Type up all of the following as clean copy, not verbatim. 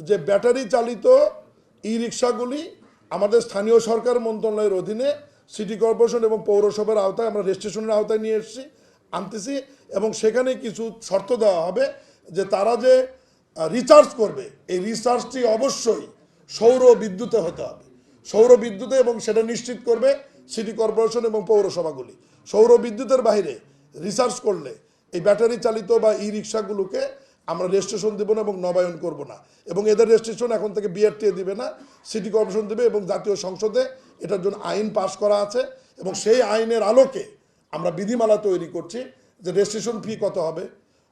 যে ব্যাটারি চালিত ই রিক্সাগুলি আমাদের স্থানীয় সরকার মন্ত্রণালয়ের অধীনে সিটি কর্পোরেশন এবং পৌরসভার আওতায় আমরা রেজিস্ট্রেশনের আওতায় নিয়ে আনতেছি এবং সেখানে কিছু শর্ত দেওয়া হবে যে তারা যে রিচার্জ করবে এই রিচার্জটি অবশ্যই সৌর বিদ্যুতে হতে হবে, সৌর বিদ্যুতে, এবং সেটা নিশ্চিত করবে সিটি কর্পোরেশন এবং পৌরসভাগুলি। সৌর বিদ্যুতের বাইরে রিচার্জ করলে এই ব্যাটারি চালিত বা ই রিক্সাগুলোকে আমরা রেজিস্ট্রেশন দেবো না এবং নবায়ন করব না, এবং এদের রেজিস্ট্রেশন এখন থেকে বিআরটিএ দিবে না, সিটি কর্পোরেশন দেবে, এবং জাতীয় সংসদে এটার জন্য আইন পাশ করা আছে এবং সেই আইনের আলোকে আমরা বিধিমালা তৈরি করছি যে রেজিস্ট্রেশন ফি কত হবে,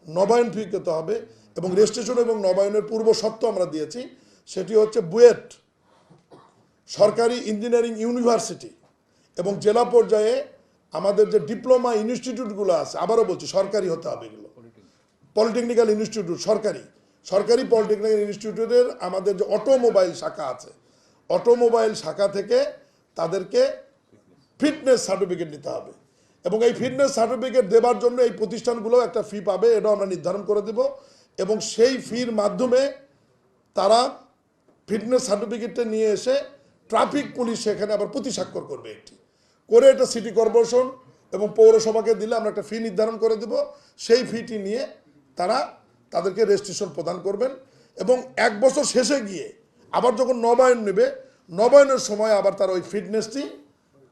নবায়ন ফি কত হবে, এবং রেজিস্ট্রেশন এবং নবায়নের পূর্ব শর্ত আমরা দিয়েছি, সেটি হচ্ছে বুয়েট সরকারি ইঞ্জিনিয়ারিং ইউনিভার্সিটি এবং জেলা পর্যায়ে আমাদের যে ডিপ্লোমা ইনস্টিটিউটগুলো আছে, আবারও বলছি সরকারি হতে হবে, এগুলো পলিটেকনিক্যাল ইনস্টিটিউট, সরকারি পলিটেকনিক্যাল ইনস্টিটিউটের আমাদের যে অটোমোবাইল শাখা আছে, অটোমোবাইল শাখা থেকে তাদেরকে ফিটনেস সার্টিফিকেট নিতে হবে, এবং এই ফিটনেস সার্টিফিকেট দেওয়ার জন্য এই প্রতিষ্ঠানগুলো একটা ফি পাবে, এটাও আমরা নির্ধারণ করে দেব, এবং সেই ফির মাধ্যমে তারা ফিটনেস সার্টিফিকেটটা নিয়ে এসে ট্রাফিক পুলিশ সেখানে আবার প্রতি স্বাক্ষর করবে, একটি করে এটা সিটি কর্পোরেশন এবং পৌরসভাকে দিলে আমরা একটা ফি নির্ধারণ করে দেব, সেই ফিটি নিয়ে তারা তাদেরকে রেজিস্ট্রেশন প্রদান করবেন, এবং 1 বছর শেষে গিয়ে আবার যখন নবায়ন নেবে, নবায়নের সময় আবার তার ওই ফিটনেসটি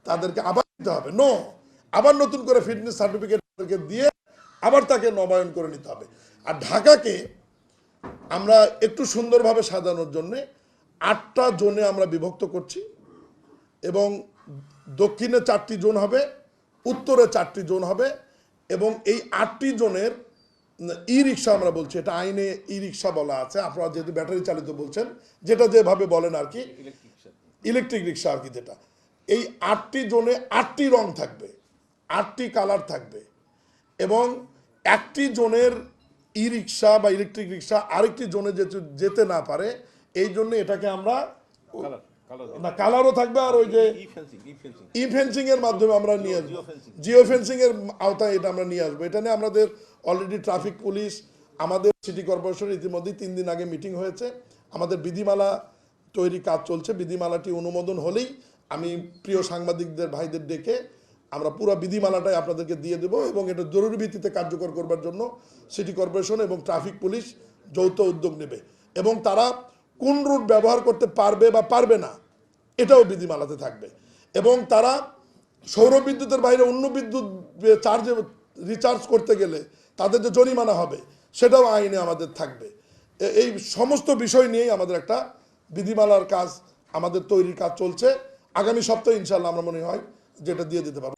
তাদেরকে আবার দিতে হবে, আবার নতুন করে ফিটনেস সার্টিফিকেট তাদেরকে দিয়ে আবার তাকে নবায়ন করে নিতে হবে। আর ঢাকাকে আমরা একটু সুন্দরভাবে সাজানোর জন্যে 8টা জোনে আমরা বিভক্ত করছি, এবং দক্ষিণে 4টি জোন হবে, উত্তরে 4টি জোন হবে, এবং এই 8টি জোনের ই রিক্সা আমরা বলছি, এটা আইনে ই রিক্সা বলা আছে, আপনারা যেহেতু ব্যাটারি চালিত বলছেন, যেটা যেভাবে বলেন আর কি, ইলেকট্রিক রিক্সা আর কি, যেটা এই 8টি জোনে 8টি রং থাকবে, 8টি কালার থাকবে, এবং একটি জোনের ই রিক্সা বা ইলেকট্রিক রিক্সা আরেকটি জোনে যেতে না পারে, এই জন্য এটাকে আমরা না কালারও থাকবে, আর ওই যে ই ফেন্সিং এর মাধ্যমে আমরা নিয়ে আসবো, জিও ফেন্সিং এর আওতায় এটা আমরা নিয়ে আসবো। এটা নিয়ে আমাদের অলরেডি ট্রাফিক পুলিশ, আমাদের সিটি কর্পোরেশন ইতিমধ্যেই 3 দিন আগে মিটিং হয়েছে, আমাদের বিধিমালা তৈরি কাজ চলছে, বিধিমালাটি অনুমোদন হলেই আমি প্রিয় সাংবাদিকদের ভাইদের ডেকে আমরা পুরো বিধিমালাটাই আপনাদেরকে দিয়ে দেবো, এবং এটা জরুরি ভিত্তিতে কার্যকর করবার জন্য সিটি কর্পোরেশন এবং ট্রাফিক পুলিশ যৌথ উদ্যোগ নেবে, এবং তারা কোন রুট ব্যবহার করতে পারবে বা পারবে না এটাও বিধিমালাতে থাকবে, এবং তারা সৌর বিদ্যুতের বাইরে অন্য বিদ্যুৎ চার্জে রিচার্জ করতে গেলে তাদের যে জরিমানা হবে সেটাও আইনে আমাদের থাকবে। এই সমস্ত বিষয় নিয়েই আমাদের একটা বিধিমালার কাজ, আমাদের তৈরির কাজ চলছে। আগামী সপ্তাহে ইনশাল্লাহ আমরা মনে হয় যেটা দিয়ে দিতে পারবো।